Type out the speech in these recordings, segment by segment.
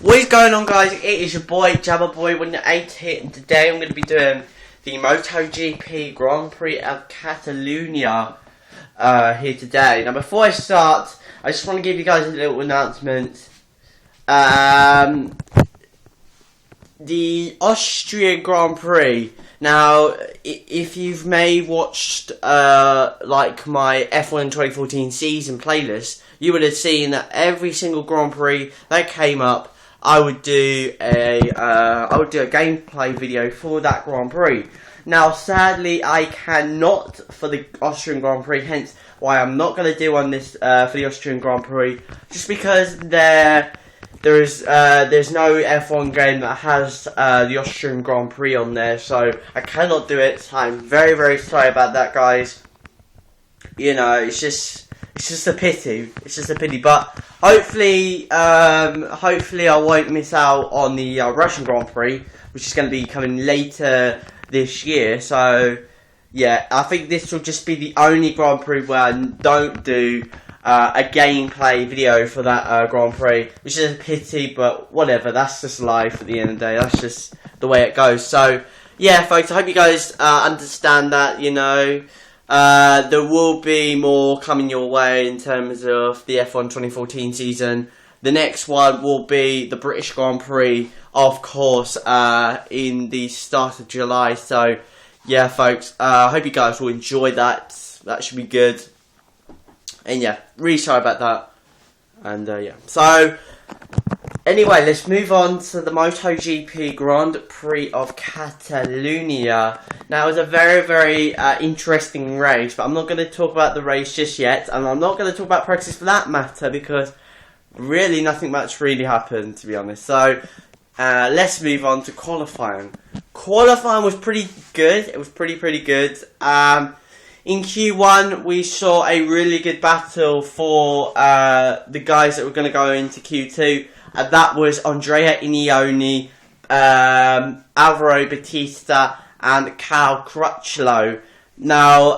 What is going on, guys? It is your boy Jabberboy18 here, and today I'm going to be doing the MotoGP Grand Prix of Catalunya here today. Now, before I start, I just want to give you guys a little announcement. The Austrian Grand Prix. Now, if you've watched like my F1 2014 season playlist, you would have seen that every single Grand Prix that came up, I would do a gameplay video for that Grand Prix. Now, sadly, I cannot for the Austrian Grand Prix, hence why I'm not going to do one this for the Austrian Grand Prix, just because there's no F1 game that has the Austrian Grand Prix on there, so I cannot do it. So I'm very, very sorry about that, guys. You know, it's just a pity. It's just a pity, but hopefully I won't miss out on the Russian Grand Prix, which is going to be coming later this year. So yeah, I think this will just be the only Grand Prix where I don't do a gameplay video for that Grand Prix, which is a pity, but whatever, that's just life at the end of the day, that's just the way it goes. So, yeah, folks, I hope you guys understand that, you know, there will be more coming your way in terms of the F1 2014 season. The next one will be the British Grand Prix, of course, in the start of July. So, yeah, folks, I hope you guys will enjoy that. That should be good. And yeah, really sorry about that. And yeah. So, anyway, let's move on to the MotoGP Grand Prix of Catalunya. Now, it was a very, very interesting race, but I'm not going to talk about the race just yet. And I'm not going to talk about practice for that matter, because really nothing much really happened, to be honest. So, let's move on to qualifying. Qualifying was pretty good. It was pretty good. In Q1, we saw a really good battle for the guys that were going to go into Q2. And that was Andrea Iannone, Alvaro Bautista, and Cal Crutchlow. Now,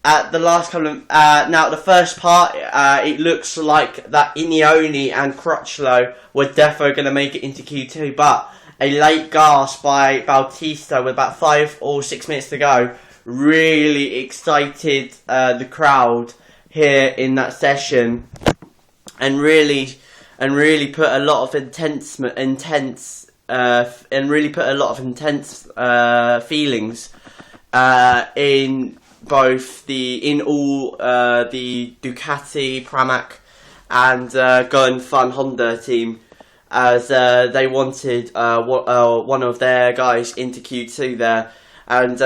at the last couple of... now, the first part, it looks like that Iannone and Crutchlow were definitely going to make it into Q2. But a late gas by Bautista with about 5 or 6 minutes to go really excited the crowd here in that session, and really put a lot of intense feelings in all the Ducati, Pramac, and Go and Fun Honda team, as they wanted one of their guys into Q2 there. And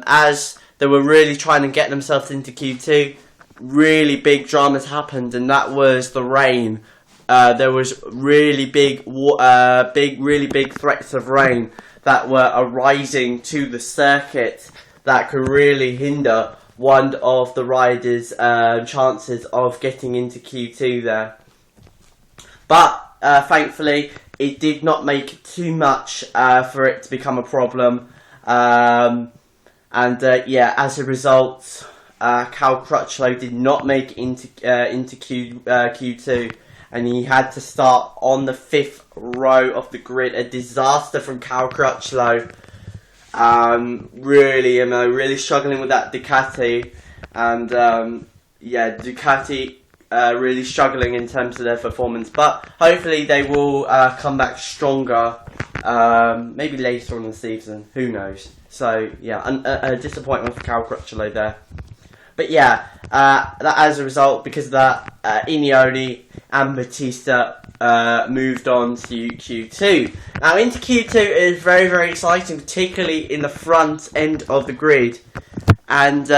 as they were really trying to get themselves into Q2, really big dramas happened, and that was the rain. There was really big threats of rain that were arising to the circuit that could really hinder one of the riders' chances of getting into Q2 there. But thankfully, it did not make too much for it to become a problem. Yeah, as a result, Cal Crutchlow did not make it into Q2, and he had to start on the 5th row of the grid. A disaster from Cal Crutchlow. Really struggling with that Ducati, and yeah, Ducati really struggling in terms of their performance. But hopefully they will come back stronger. Maybe later on in the season, who knows. So yeah, a disappointment for Cal Crutchlow there. But yeah, that as a result, because of that, Iannone and Bautista moved on to Q2. Now into Q2 is very, very exciting, particularly in the front end of the grid. And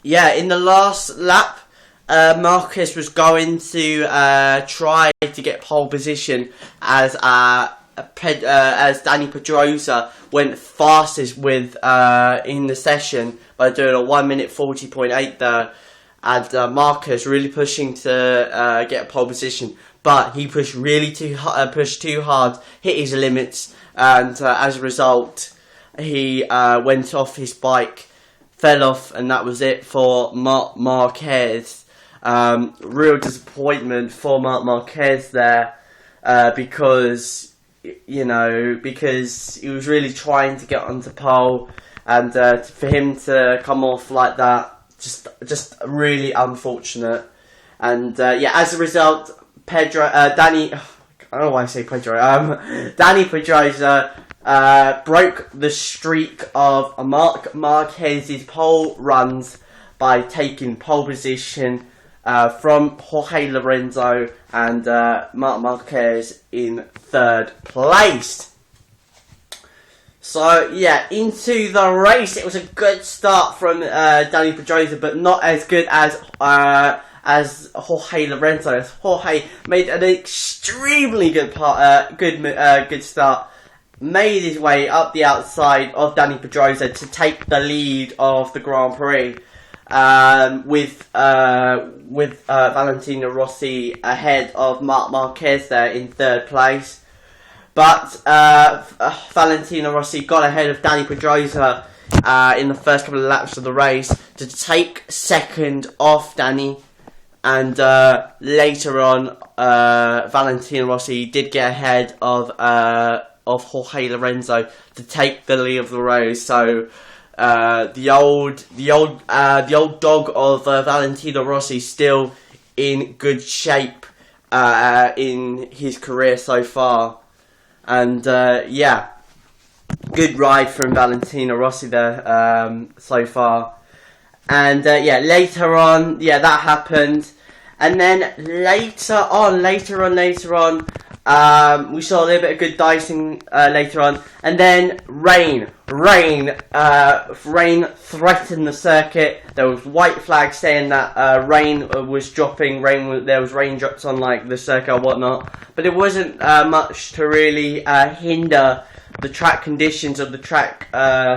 yeah, in the last lap, Marquez was going to try to get pole position as Danny Pedrosa went fastest with in the session by doing a 1 minute 40.8 there, and Marquez really pushing to get a pole position, but he pushed too hard, hit his limits, and as a result, he went off his bike, fell off, and that was it for Marquez. Real disappointment for Marquez there. because because he was really trying to get onto pole, and for him to come off like that, just really unfortunate. And as a result, Danny Pedrosa broke the streak of Marc Marquez's pole runs by taking pole position from Jorge Lorenzo and Marc Marquez in third place. So into the race. It was a good start from Danny Pedrosa, but not as good as Jorge Lorenzo. Jorge made an extremely good start. Made his way up the outside of Danny Pedrosa to take the lead of the Grand Prix, with Valentino Rossi ahead of Marc Marquez there in third place. But Valentino Rossi got ahead of Danny Pedrosa in the first couple of laps of the race to take second off Danny. And later on, Valentino Rossi did get ahead of Jorge Lorenzo to take the lead of the race. So the old dog of Valentino Rossi still in good shape in his career so far. And good ride from Valentino Rossi there so far. And later on, that happened. And then later on, we saw a little bit of good dicing later on. And then rain threatened the circuit. There was white flags saying that rain was dropping. There was raindrops on like the circuit or whatnot. But it wasn't much to really hinder the track conditions of the track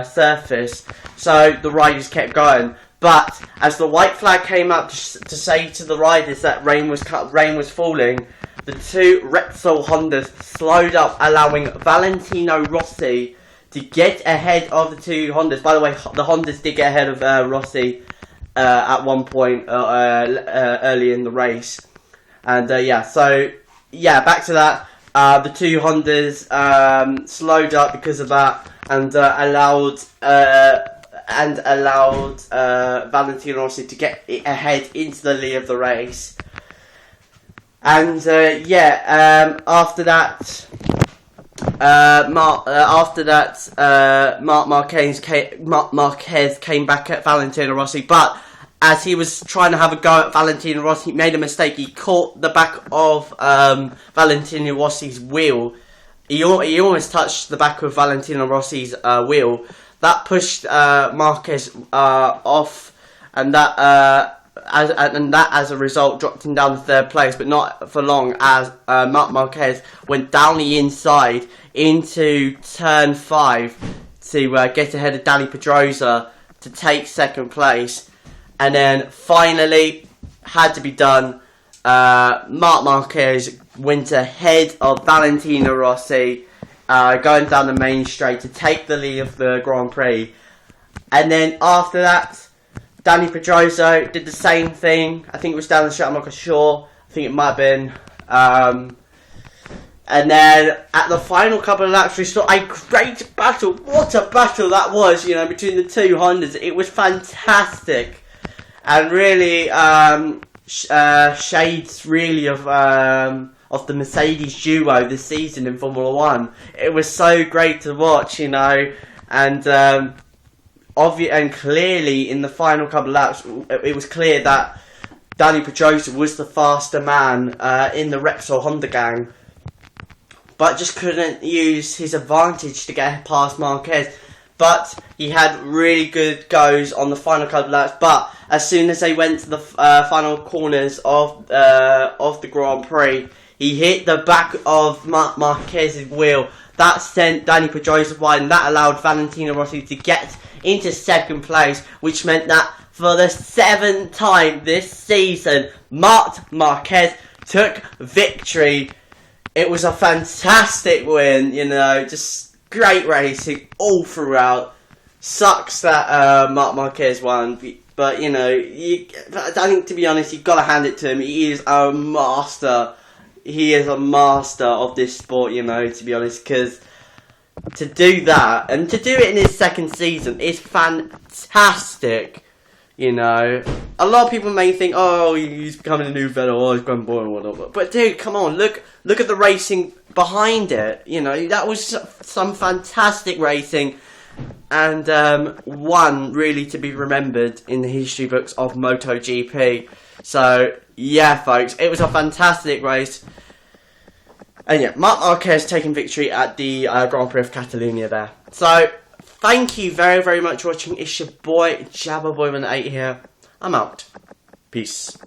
surface. So the riders kept going. But as the white flag came up to say to the riders that rain was falling, the two Repsol Hondas slowed up, allowing Valentino Rossi to get ahead of the two Hondas. By the way, the Hondas did get ahead of Rossi at one point early in the race. And back to that. The two Hondas slowed up because of that, and allowed Valentino Rossi to get ahead into the lead of the race. And after that, Marc Marquez came back at Valentino Rossi, but as he was trying to have a go at Valentino Rossi, he made a mistake. He caught the back of Valentino Rossi's wheel. He almost touched the back of Valentino Rossi's wheel. That pushed Marquez off, and that as a result dropped him down to third place, but not for long, as Marc Marquez went down the inside into turn 5 to get ahead of Danny Pedrosa to take second place. And then finally, had to be done, Marc Marquez went ahead of Valentino Rossi, going down the main straight to take the lead of the Grand Prix. And then after that, Danny Pedrosa did the same thing. I think it was down the straight, I'm not sure. I think it might have been. And then at the final couple of laps, we saw a great battle. What a battle that was, between the two Hondas. It was fantastic. And really, shades really of the Mercedes duo this season in Formula 1. It was so great to watch, and clearly in the final couple of laps, it was clear that Danny Pedrosa was the faster man in the Repsol Honda gang, but just couldn't use his advantage to get past Marquez. But he had really good goes on the final couple of laps. But as soon as they went to the final corners of the Grand Prix, he hit the back of Marc Marquez's wheel. That sent Danny Pedrosa wide, and that allowed Valentino Rossi to get into second place, which meant that for the 7th time this season, Marc Marquez took victory. It was a fantastic win, just great racing all throughout. Sucks that Marc Marquez won, but I think, to be honest, you've got to hand it to him. He is a master. he is a master of this sport, you know, to be honest, because to do that, and to do it in his second season, is fantastic, you know. A lot of people may think, oh, he's becoming a new Vettel, oh, he's going boring, whatever. But dude, come on, look at the racing behind it, you know. That was some fantastic racing, and one really to be remembered in the history books of MotoGP. So, yeah, folks, it was a fantastic race. And yeah, Marc Marquez taking victory at the Grand Prix of Catalunya there. So, thank you very, very much for watching. It's your boy, Jabberboy18 here. I'm out. Peace.